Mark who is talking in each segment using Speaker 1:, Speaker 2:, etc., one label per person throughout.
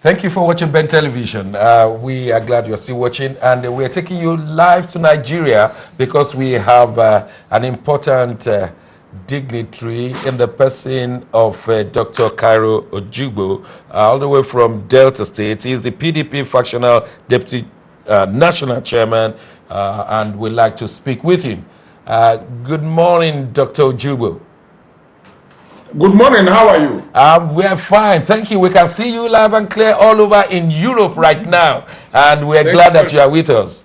Speaker 1: Thank you for watching Ben Television. We are glad you're still watching, and we're taking you live to Nigeria because we have an important dignitary in the person of Dr. Cairo Ojougboh, all the way from Delta State. He's the PDP factional deputy national chairman, and we'd like to speak with him. Good morning, Dr. Ojougboh.
Speaker 2: Good morning, how are you?
Speaker 1: We are fine, thank you. We can see you live and clear all over in Europe right now, and we are glad that you are with us.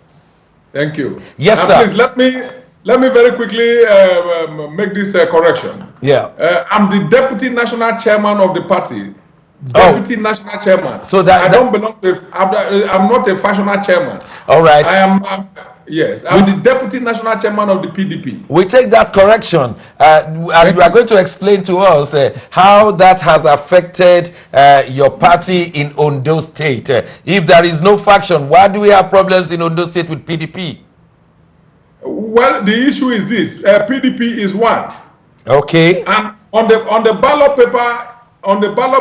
Speaker 2: Thank you.
Speaker 1: Yes, sir.
Speaker 2: Please let me very quickly make this correction.
Speaker 1: Yeah.
Speaker 2: I'm the deputy national chairman of the party. Deputy national chairman.
Speaker 1: So that
Speaker 2: I don't belong to. I'm not a factional chairman.
Speaker 1: All right.
Speaker 2: I am. Yes, I'm the deputy national chairman of the PDP.
Speaker 1: We take that correction, and you are going to explain to us how that has affected your party in Ondo State. If there is no faction, why do we have problems in Ondo State with PDP?
Speaker 2: Well, the issue is this: PDP is one.
Speaker 1: Okay.
Speaker 2: And on the ballot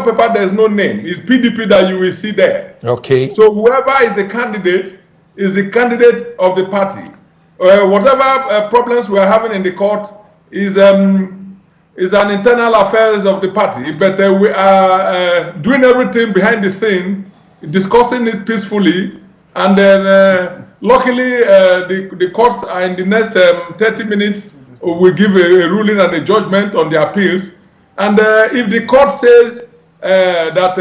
Speaker 2: paper, there's no name. It's PDP that you will see there.
Speaker 1: Okay.
Speaker 2: So whoever is a candidate is the candidate of the party. Whatever problems we are having in the court is an internal affairs of the party. But we are doing everything behind the scene, discussing it peacefully, and then luckily the courts are in the next 30 minutes will give a ruling and a judgment on the appeals. And if the court says that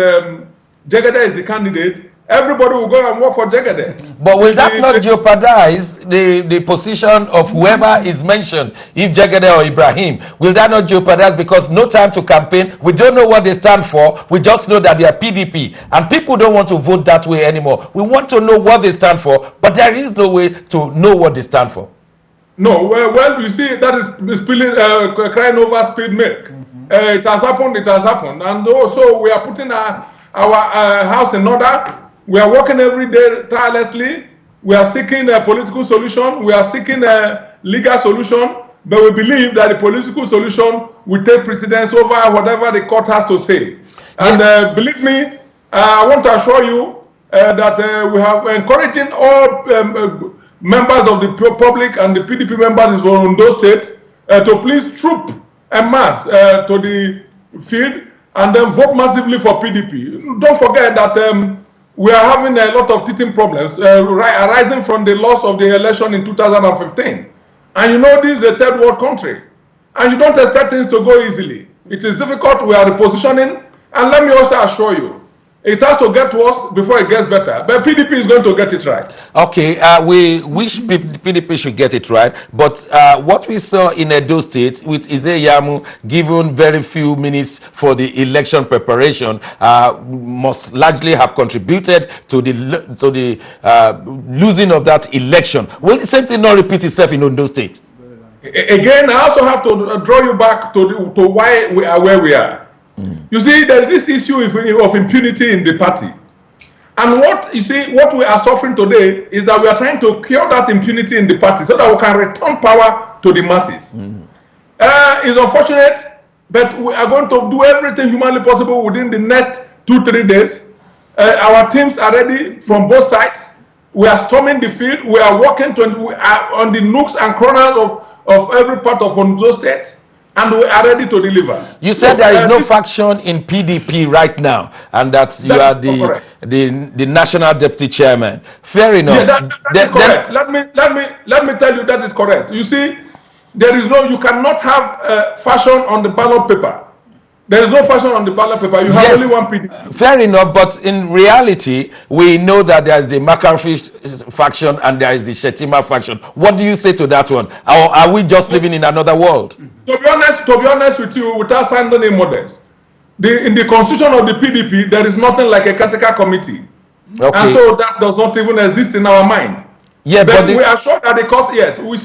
Speaker 2: Jegede is the candidate, everybody will go and work for Jegede.
Speaker 1: But will that not jeopardize the position of whoever is mentioned? If Jegede or Ibrahim, will that not jeopardize? Because no time to campaign, we don't know what they stand for, we just know that they are PDP, and people don't want to vote that way anymore. We want to know what they stand for, but there is no way to know what they stand for.
Speaker 2: No, well, you see, that is crying over spilled milk. It has happened, and also we are putting our house in order. We are working every day tirelessly. We are seeking a political solution. We are seeking a legal solution. But we believe that the political solution will take precedence over whatever the court has to say. And believe me, I want to assure you that we have encouraging all members of the public and the PDP members from Ondo State to please troop en masse to the field and then vote massively for PDP. Don't forget that we are having a lot of teething problems arising from the loss of the election in 2015. And you know this is a third world country. And you don't expect things to go easily. It is difficult. We are repositioning. And let me also assure you, it has to get worse before it gets better. But PDP is going to get it right.
Speaker 1: Okay, we wish PDP should get it right. But what we saw in Edo State with Izeyamu given very few minutes for the election preparation must largely have contributed to the losing of that election. Will the same thing not repeat itself in Ondo State?
Speaker 2: Again, I also have to draw you back to why we are where we are. You see, there is this issue of impunity in the party. And what we are suffering today is that we are trying to cure that impunity in the party so that we can return power to the masses. It's unfortunate, but we are going to do everything humanly possible within the next 2-3 days. Our teams are ready from both sides. We are storming the field. We are working on the nooks and corners of every part of Ondo State. And we are ready to deliver.
Speaker 1: You said there is no faction in PDP right now, and that you are the national deputy chairman. Fair enough.
Speaker 2: Yeah, that is correct. Let me tell you that is correct. You see, you cannot have faction on the ballot paper. There is no faction on the ballot paper. You have only one PDP.
Speaker 1: Fair enough, but in reality, we know that there is the McCarthy faction and there is the Shetima faction. What do you say to that one? Or are we just living in another world?
Speaker 2: To be honest with you, without sounding immodest, in the constitution of the PDP, there is nothing like a critical committee. Okay. And so that does not even exist in our mind. Yeah, but we are sure that the courts, yes, we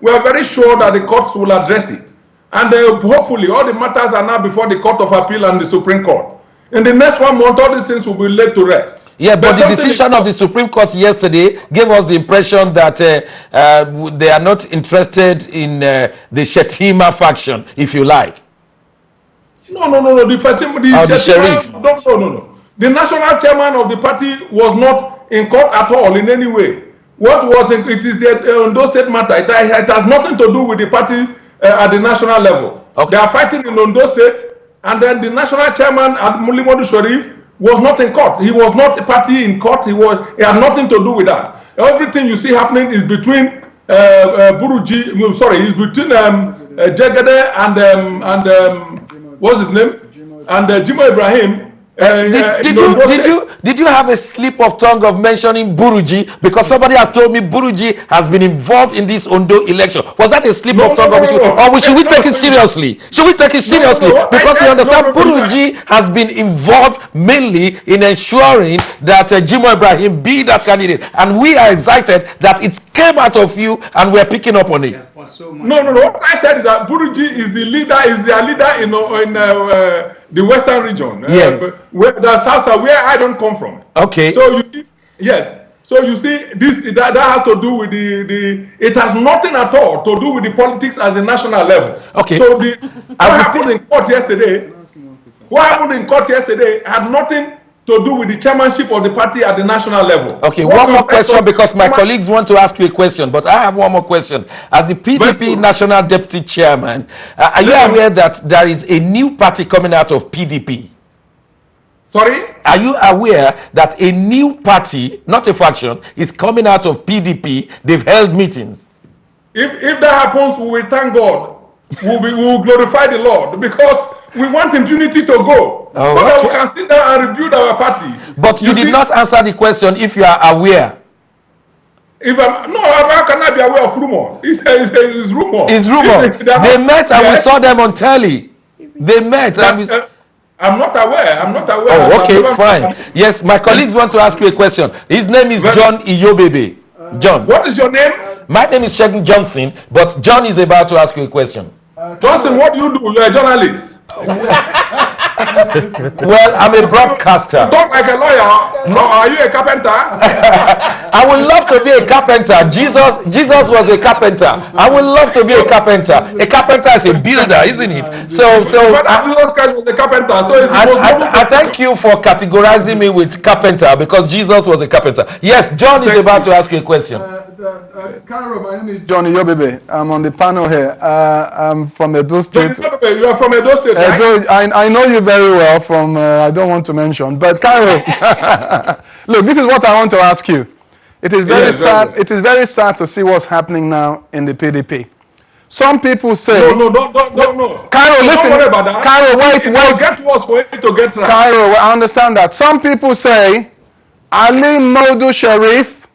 Speaker 2: are very sure that the courts will address it. And hopefully all the matters are now before the Court of Appeal and the Supreme Court. In the next 1 month, all these things will be laid to rest.
Speaker 1: Yeah, but the decision of the Supreme Court yesterday gave us the impression that they are not interested in the Shetima faction, if you like.
Speaker 2: No. The Shetima,
Speaker 1: Sheriff.
Speaker 2: no. The national chairman of the party was not in court at all in any way. What was it is the Ondo State matter. It has nothing to do with the party at the national level.
Speaker 1: Okay.
Speaker 2: They are fighting in Ondo State, and then the national chairman, Ojougboh Sharif, was not in court. He was not a party in court. He had nothing to do with that. Everything you see happening is between Buruji. Sorry, is between Jegede and what's his name? And Jimo Ibrahim.
Speaker 1: Did you have a slip of tongue of mentioning Buruji? Because somebody has told me Buruji has been involved in this Ondo election. Was that a slip of tongue? Or should we take it seriously? Should we take it seriously? Because we understand Buruji has been involved mainly in ensuring that Jimo Ibrahim be that candidate. And we are excited that it came out of you and we're picking up on it.
Speaker 2: No. What I said is that Buruji is the leader, is their leader in the Western region.
Speaker 1: Yes.
Speaker 2: Where the South, where I don't come from.
Speaker 1: Okay.
Speaker 2: So you see, yes. So you see, that has to do with it has nothing at all to do with the politics at the national level.
Speaker 1: Okay.
Speaker 2: So what happened in court yesterday had nothing to do with the chairmanship of the party at the national level.
Speaker 1: Okay, one more question because my colleagues want to ask you a question, but I have one more question. As the PDP National Deputy Chairman, are you aware that there is a new party coming out of PDP?
Speaker 2: Sorry?
Speaker 1: Are you aware that a new party, not a faction, is coming out of PDP? They've held meetings.
Speaker 2: If that happens, we will thank God. We will glorify the Lord because we want impunity to go. So that we can sit down and rebuild our party.
Speaker 1: But you did not answer the question if you are aware.
Speaker 2: How can I be aware of rumor? It's rumor.
Speaker 1: It's rumor. They met and we saw them on telly. They met and we...
Speaker 2: I'm not aware.
Speaker 1: Oh, okay, fine. Yes, my colleagues want to ask you a question. His name is John Iyobebe. John.
Speaker 2: What is your name?
Speaker 1: My name is Shegun Johnson, but John is about to ask you a question.
Speaker 2: Johnson, what do you do? You're a journalist.
Speaker 1: Well, I'm a broadcaster.
Speaker 2: You talk like a lawyer. No, are you a carpenter?
Speaker 1: I would love to be a carpenter. Jesus was a carpenter. I would love to be a carpenter. A carpenter is a builder, isn't it? Jesus
Speaker 2: Christ was a carpenter.
Speaker 1: I thank you for categorizing me with carpenter because Jesus was a carpenter. Yes, John is about to ask you a question.
Speaker 3: Cairo, my name is John Iyobebe. I'm on the panel here. I'm from Edo State.
Speaker 2: You are from Edo State, right?
Speaker 3: I know you very well from, I don't want to mention, but Cairo, look, this is what I want to ask you. It is very sad. It is very sad to see what's happening now in the PDP. Some people say...
Speaker 2: No.
Speaker 3: Cairo, listen.
Speaker 2: Don't worry about that.
Speaker 3: Cairo, wait.
Speaker 2: Get worse for it to get right.
Speaker 3: Cairo, I understand that. Some people say Ali Modu Sharif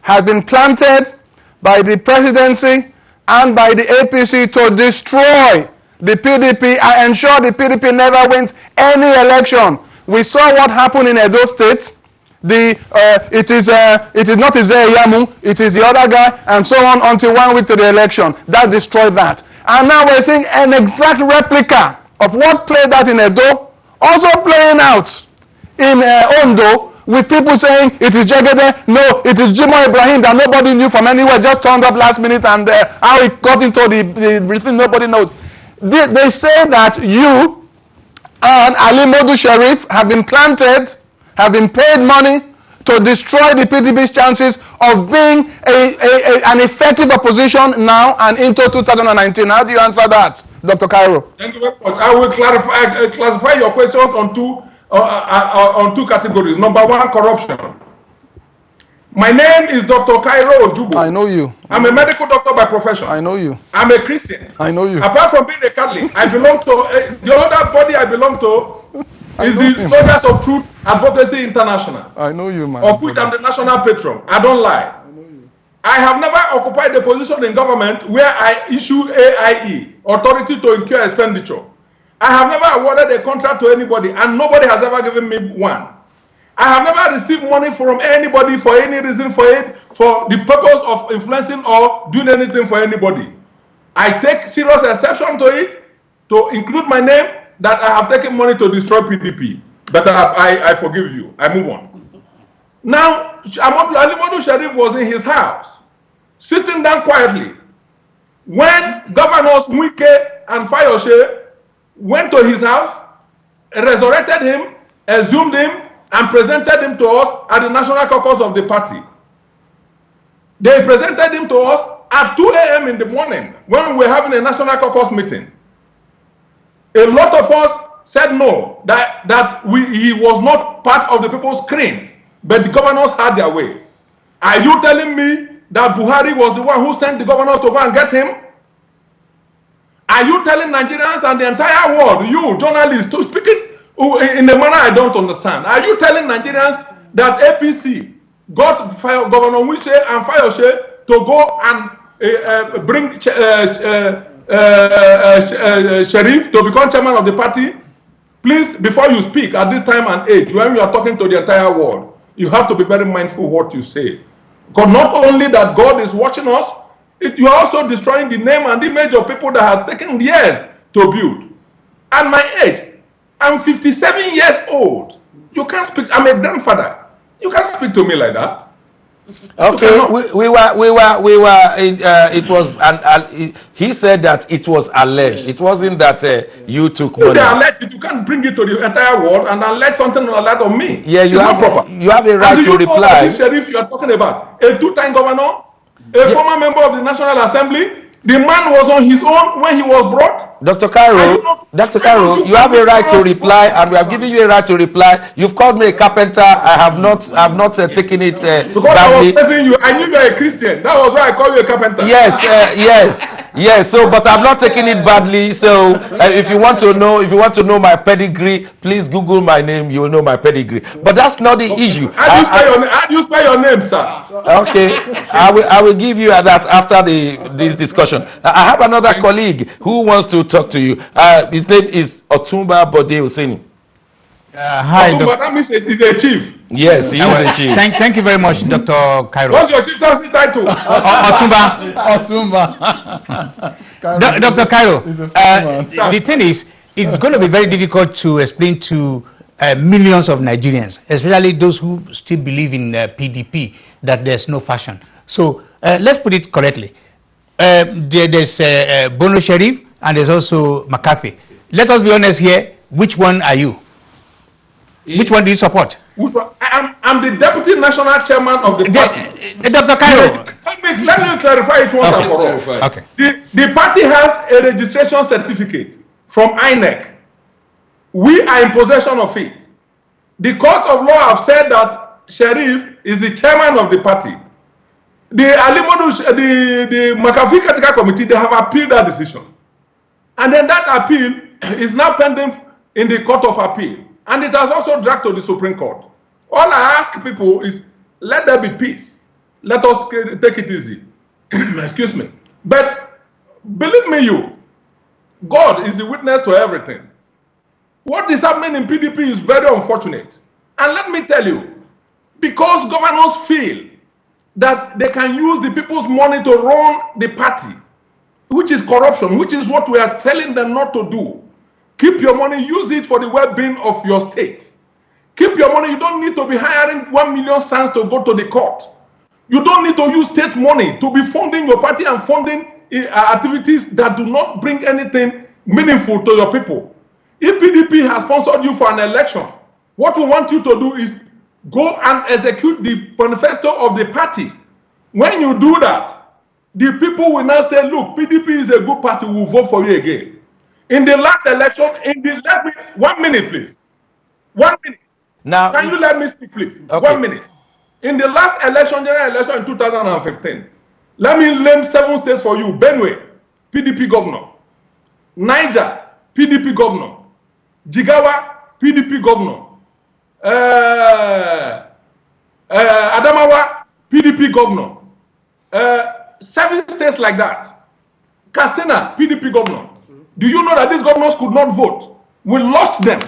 Speaker 3: has been planted by the presidency and by the APC to destroy the PDP and ensure the PDP never wins any election. We saw what happened in Edo State. It is not Isaiah Yamu, it is the other guy, and so on until 1 week to the election. That destroyed that. And now we're seeing an exact replica of what played out in Edo, also playing out in Ondo, with people saying it is Jegede, no, it is Jimo Ibrahim that nobody knew from anywhere, just turned up last minute and how it got into the thing nobody knows. They say that you and Ali Modu Sharif have been planted, have been paid money to destroy the PDP's chances of being an effective opposition now and into 2019. How do you answer that, Dr. Cairo?
Speaker 2: Thank you very much. I will classify your questions on two categories. Number one, corruption. My name is Dr. Cairo Ojougboh.
Speaker 3: I know you.
Speaker 2: I'm a medical doctor by profession.
Speaker 3: I know you.
Speaker 2: I'm a Christian.
Speaker 3: I know you.
Speaker 2: Apart from being a Catholic, I belong to the other body I belong to is the Soldiers of Truth Advocacy International.
Speaker 3: I know you, man.
Speaker 2: Of which I'm the national patron. I don't lie.
Speaker 3: I know you.
Speaker 2: I have never occupied a position in government where I issue AIE, Authority to Incur Expenditure. I have never awarded a contract to anybody, and nobody has ever given me one. I have never received money from anybody for any reason for the purpose of influencing or doing anything for anybody. I take serious exception to it, to include my name, that I have taken money to destroy PDP. But I forgive you. I move on. Now, Ali Modu Sharif was in his house, sitting down quietly. When Governors Wike and Fayose went to his house, resurrected him, exhumed him, and presented him to us at the National Caucus of the party. They presented him to us at 2 a.m. in the morning when we were having a National Caucus meeting. A lot of us said no, that he was not part of the people's screen, but the governors had their way. Are you telling me that Buhari was the one who sent the governors to go and get him? Are you telling Nigerians and the entire world, you journalists, to speak it in a manner I don't understand? Are you telling Nigerians that APC got Governor Wishe and Fayose to go and bring Sheriff to become chairman of the party? Please, before you speak at this time and age, when you are talking to the entire world, you have to be very mindful what you say. Because not only that God is watching us, you are also destroying the name and image of people that have taken years to build. At my age, I'm 57 years old. You can't speak. I'm a grandfather. You can't speak to me like that.
Speaker 1: Okay, it was, he said that it was alleged. It wasn't that you took money.
Speaker 2: If they allege it, you can't bring it to the entire world and allege something on that on me.
Speaker 1: Yeah, you have a right to reply.
Speaker 2: This sheriff you are talking about, a two-time governor, a former member of the National Assembly, the man was on his own when he was brought.
Speaker 1: Dr. Cairo, you have a right to reply, and we are giving you a right to reply. You've called me a carpenter. I have not taken it
Speaker 2: because
Speaker 1: badly.
Speaker 2: I was praising you. I knew you were a Christian. That was why I called you a carpenter.
Speaker 1: Yes. So, but I'm not taking it badly. So, if you want to know my pedigree, please Google my name. You will know my pedigree. But that's not the issue.
Speaker 2: How do you spell your name, sir?
Speaker 1: Okay, I will give you that after this discussion. I have another colleague who wants to talk to you. His name is Ojougboh Bode Oseni.
Speaker 4: Hi,
Speaker 2: that means he's a chief.
Speaker 1: Yes, he is a chief.
Speaker 4: Thank you very much, Dr. Cairo.
Speaker 2: What's your chief's title?
Speaker 4: Ojougboh. Dr. Cairo, the thing is, it's going to be very difficult to explain to millions of Nigerians, especially those who still believe in PDP, that there's no fashion. So let's put it correctly. There's Bono Sheriff and there's also McCarthy. Let us be honest here. Which one are you? Which one do you support?
Speaker 2: Which one? I'm the deputy national chairman of the party.
Speaker 4: Dr. Cairo.
Speaker 2: Let me clarify it once and for all.
Speaker 4: Okay.
Speaker 2: The party has a registration certificate from INEC. We are in possession of it. The court of law have said that Sheriff is the chairman of the party. The McAfee Critical Committee, they have appealed that decision. And then that appeal is now pending in the Court of Appeal. And it has also dragged to the Supreme Court. All I ask people is, let there be peace. Let us take it easy. Excuse me. But believe me, God is the witness to everything. What is happening in PDP is very unfortunate. And let me tell you, because governors feel that they can use the people's money to run the party, which is corruption, which is what we are telling them not to do. Keep your money, use it for the well-being of your state. Keep your money. You don't need to be hiring 1 million sons to go to the court. You don't need to use state money to be funding your party and funding activities that do not bring anything meaningful to your people. If PDP has sponsored you for an election, what we want you to do is go and execute the manifesto of the party. When you do that, the people will now say, look, PDP is a good party, we'll vote for you again. In the last election, let me, 1 minute, please. 1 minute.
Speaker 1: Now,
Speaker 2: can you let me speak, please?
Speaker 1: Okay.
Speaker 2: 1 minute. In the last election, general election in 2015, let me name 7 states for you. Benue, PDP governor. Niger, PDP governor. Jigawa, PDP governor. Adamawa, PDP governor. 7 states like that. Katsina, PDP governor. Do you know that these governors could not vote? We lost them.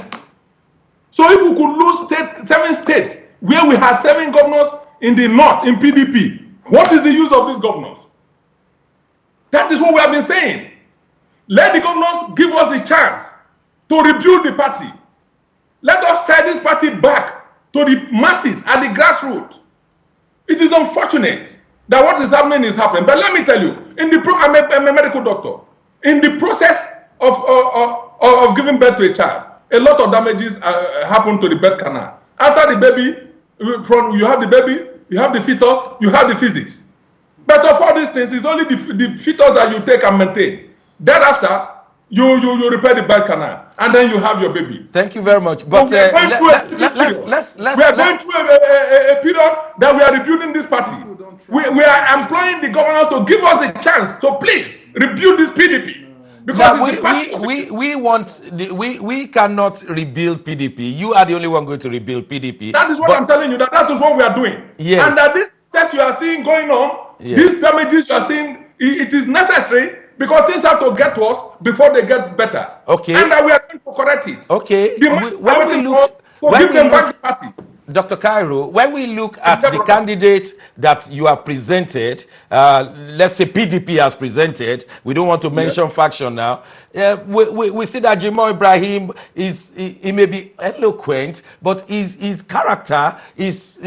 Speaker 2: So if we could lose 7 states where we had 7 governors in the north in PDP, what is the use of these governors? That is what we have been saying. Let the governors give us the chance to rebuild the party. Let us set this party back to the masses at the grassroots. It is unfortunate that what is happening is happening. But let me tell you, I'm a medical doctor. In the process of giving birth to a child, a lot of damages happen to the birth canal. After the baby, you have the baby, you have the fetus, you have the physics. But of all these things, it's only the fetus that you take and maintain. Thereafter, you repair the birth canal, and then you have your baby.
Speaker 1: Thank you very much. But
Speaker 2: we are going through a period that we are rebuilding this party. We are employing the governors to give us the chance to please rebuild this PDP. Because
Speaker 1: we cannot rebuild PDP. You are the only one going to rebuild PDP.
Speaker 2: That is what I'm telling you. That is what we are doing.
Speaker 1: Yes.
Speaker 2: And that this that you are seeing going on, these damages you are seeing, it is necessary because things have to get worse before they get better.
Speaker 1: Okay.
Speaker 2: And that we are going to correct it.
Speaker 1: Okay.
Speaker 2: When we look, give them back the party.
Speaker 1: Dr. Cairo, when we look at the candidates that you have presented, let's say PDP has presented, we don't want to mention faction now, we see that Jimoh Ibrahim he may be eloquent, but his character is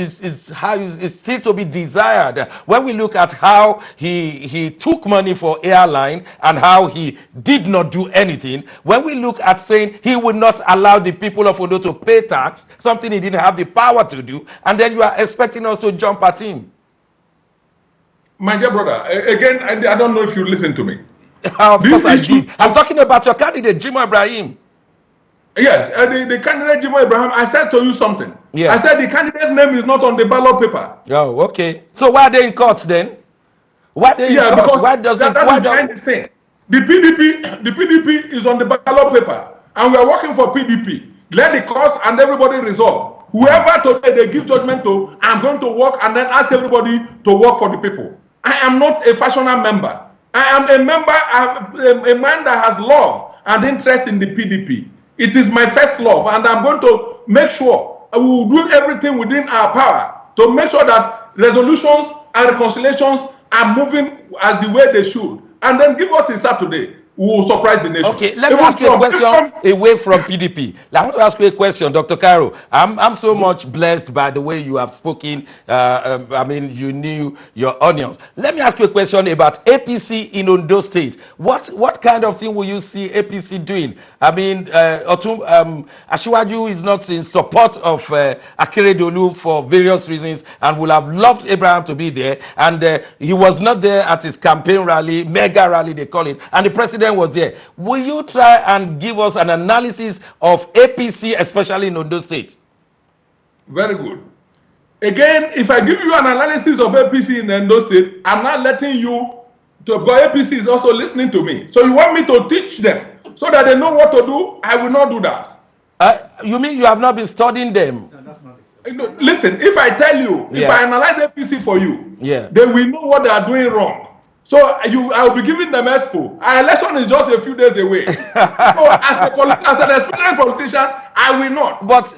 Speaker 1: still to be desired. When we look at how he took money for airline and how he did not do anything, when we look at saying he would not allow the people of Odo to pay tax, something he didn't have the power to do, and then you are expecting us to jump at him.
Speaker 2: My dear brother, again, I don't know if you listen to me.
Speaker 1: Of course I did. I'm talking about your candidate, Jimoh Ibrahim.
Speaker 2: Yes, the candidate Jimoh Ibrahim, I said to you something.
Speaker 1: Yeah.
Speaker 2: I said the candidate's name is not on the ballot paper.
Speaker 1: Oh, okay. So why are they in court then? Why are they in court?
Speaker 2: Because
Speaker 1: why does
Speaker 2: that's behind the scene. The PDP is on the ballot paper, and we are working for PDP. Let the courts and everybody resolve. Whoever today they give judgment to, I'm going to work and then ask everybody to work for the people. I am not a factional member. I am a member, a man that has love and interest in the PDP. It is my first love, and I'm going to make sure we will do everything within our power to make sure that resolutions and reconciliations are moving as the way they should. And then give us a Saturday. We will surprise the nation.
Speaker 1: Okay, let me ask you a question away from PDP. I want to ask you a question, Dr. Cairo. I'm so much blessed by the way you have spoken. I mean, you knew your audience. Let me ask you a question about APC in Ondo State. What kind of thing will you see APC doing? I mean, Asiwaju is not in support of Akeredolu for various reasons and would have loved Abraham to be there. And he was not there at his campaign rally, mega rally they call it, and the president was there. Will you try and give us an analysis of APC, especially in Ondo State?
Speaker 2: Very good. Again, if I give you an analysis of APC in Ondo State, I'm not letting you to, because APC is also listening to me. So you want me to teach them so that they know what to do? I will not do that.
Speaker 1: You mean you have not been studying them?
Speaker 2: No, that's not it. Listen, if I tell you, if I analyze APC for you, then we know what they are doing wrong. So I will be giving them expo. Our election is just a few days away. So as an experienced politician, I will not.
Speaker 1: But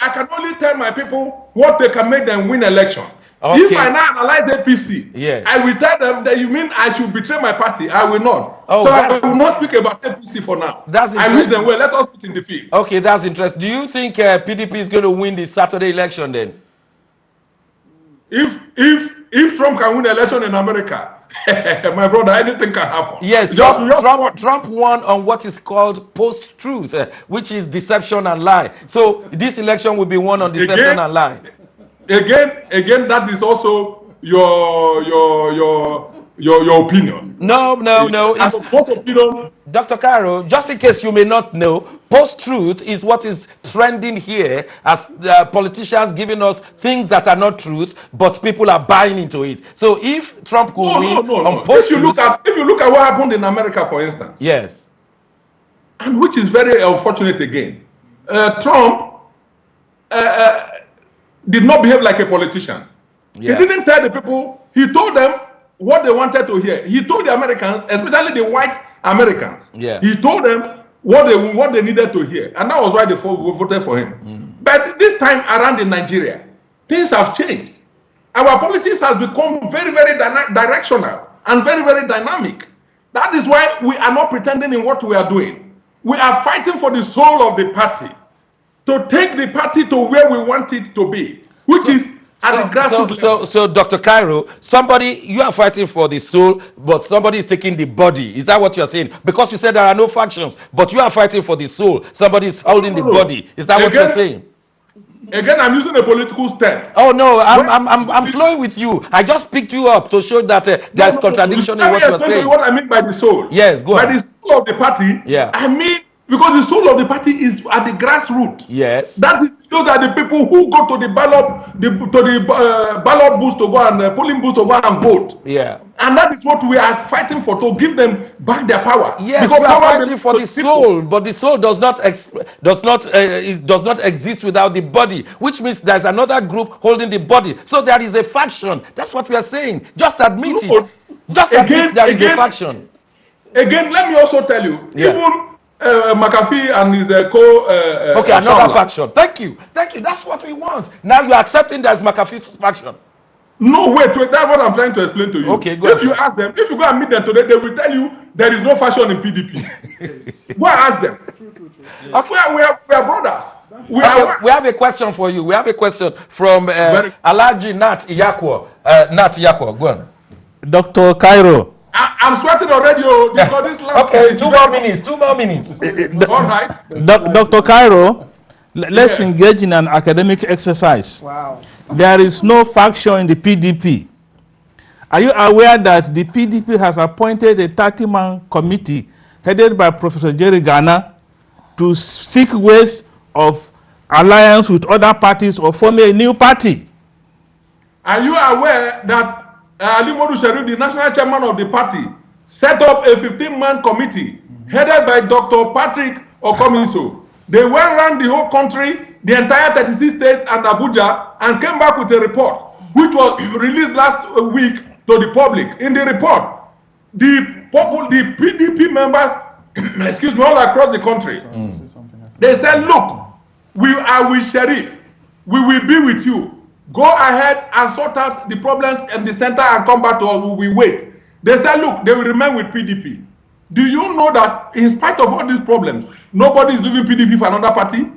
Speaker 2: I can only tell my people what they can make them win election.
Speaker 1: Okay.
Speaker 2: If I now analyze APC, I will tell them that you mean I should betray my party. I will not.
Speaker 1: Oh,
Speaker 2: so I will not speak about APC for now. I wish them well. Let us put in the field.
Speaker 1: Okay, that's interesting. Do you think PDP is going to win the Saturday election then?
Speaker 2: If Trump can win the election in America, my brother, anything can happen.
Speaker 1: Yes, Trump won on what is called post-truth, which is deception and lie. So this election will be won on deception and lie.
Speaker 2: Again, that is also your opinion.
Speaker 1: No.
Speaker 2: As a post opinion,
Speaker 1: Dr. Cairo, just in case you may not know, post-truth is what is trending here as politicians giving us things that are not truth, but people are buying into it. So if Trump could win on post-truth...
Speaker 2: If you look at what happened in America, for instance.
Speaker 1: Yes.
Speaker 2: And which is very unfortunate again. Trump did not behave like a politician. Yeah. He didn't tell the people, he told them what they wanted to hear. He told the Americans, especially the white Americans, he told them what they needed to hear. And that was why they voted for him. But this time around in Nigeria, things have changed. Our politics has become very, very directional and very, very dynamic. That is why we are not pretending in what we are doing. We are fighting for the soul of the party, to take the party to where we want it to be, which is at the grassroots level.
Speaker 1: So, Dr. Cairo, you are fighting for the soul, but somebody is taking the body. Is that what you are saying? Because you said there are no factions, but you are fighting for the soul. Somebody is holding the body. Is that what you are saying?
Speaker 2: Again, I'm using a political stand.
Speaker 1: Oh no, I'm flowing with you. I just picked you up to show that there's contradiction in what you're saying.
Speaker 2: What I mean by the soul.
Speaker 1: Yes, go on.
Speaker 2: By the soul of the party.
Speaker 1: Yeah.
Speaker 2: I mean, because the soul of the party is at the grassroots.
Speaker 1: Yes.
Speaker 2: Those are the people who go to the ballot, ballot booth to go and polling booth to go and vote.
Speaker 1: Yeah.
Speaker 2: And that is what we are fighting for, to give them back their power.
Speaker 1: Yes,
Speaker 2: because
Speaker 1: we are
Speaker 2: power
Speaker 1: fighting for the soul, but the soul does not exist without the body, which means there's another group holding the body. So there is a faction. That's what we are saying. Just admit it. Just admit there is a faction.
Speaker 2: Again, let me also tell you, even McAfee and his
Speaker 1: okay, another faction. Thank you. That's what we want. Now you're accepting there's McAfee's faction.
Speaker 2: No, wait, that's what I'm trying to explain to you.
Speaker 1: Okay, go
Speaker 2: if you ask them, if you go and meet them today, they will tell you there is no faction in PDP. Go and ask them. Okay. We are brothers. We
Speaker 1: have a question for you. We have a question from Alhaji Nat Iyakwo. Nat Iyakwo, go on.
Speaker 5: Dr. Cairo.
Speaker 2: I'm sweating already. Because this last
Speaker 1: okay, 2 more minutes.
Speaker 2: All right.
Speaker 5: Dr. Cairo, let's engage in an academic exercise.
Speaker 3: Wow.
Speaker 5: There is no faction in the PDP. Are you aware that the PDP has appointed a 30-man committee headed by Professor Jerry Garner to seek ways of alliance with other parties or forming a new party?
Speaker 2: Are you aware that Ali Modu Sharif, the national chairman of the party, set up a 15-man committee headed by Dr. Patrick Okomiso? They went around the whole country, the entire 36 states and Abuja, and came back with a report, which was released last week to the public. In the report, the PDP members, excuse me, all across the country, they said, look, we are with Sheriff. We will be with you. Go ahead and sort out the problems in the center and come back to us. We will wait. They said, look, they will remain with PDP. Do you know that in spite of all these problems, nobody is leaving PDP for another party?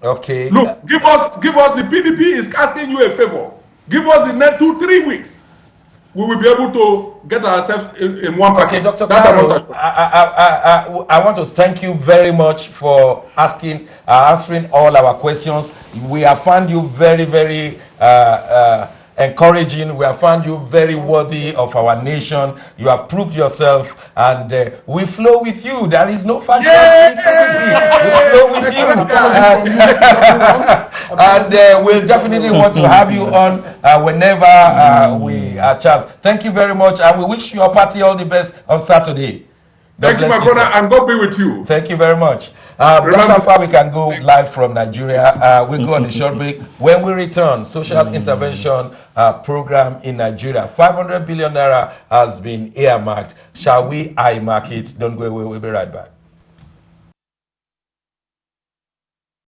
Speaker 1: Okay.
Speaker 2: Look, give us the PDP is asking you a favor. Give us the next 2-3 weeks. We will be able to get ourselves in one package.
Speaker 1: Okay, Dr. Cairo, I want to thank you very much for answering all our questions. We have found you very, very encouraging. We have found you very worthy of our nation. You have proved yourself, and we flow with you. There is no faction. We flow with you, and we'll definitely want to have you on whenever we are chance. Thank you very much, and we wish your party all the best on Saturday.
Speaker 2: Thank you, my brother, and God be with you.
Speaker 1: Thank you very much. That's how far we can go live from Nigeria. We'll go on a short break. When we return, social intervention program in Nigeria. 500 billion naira has been earmarked. Shall we earmark it? Don't go away. We'll be right back.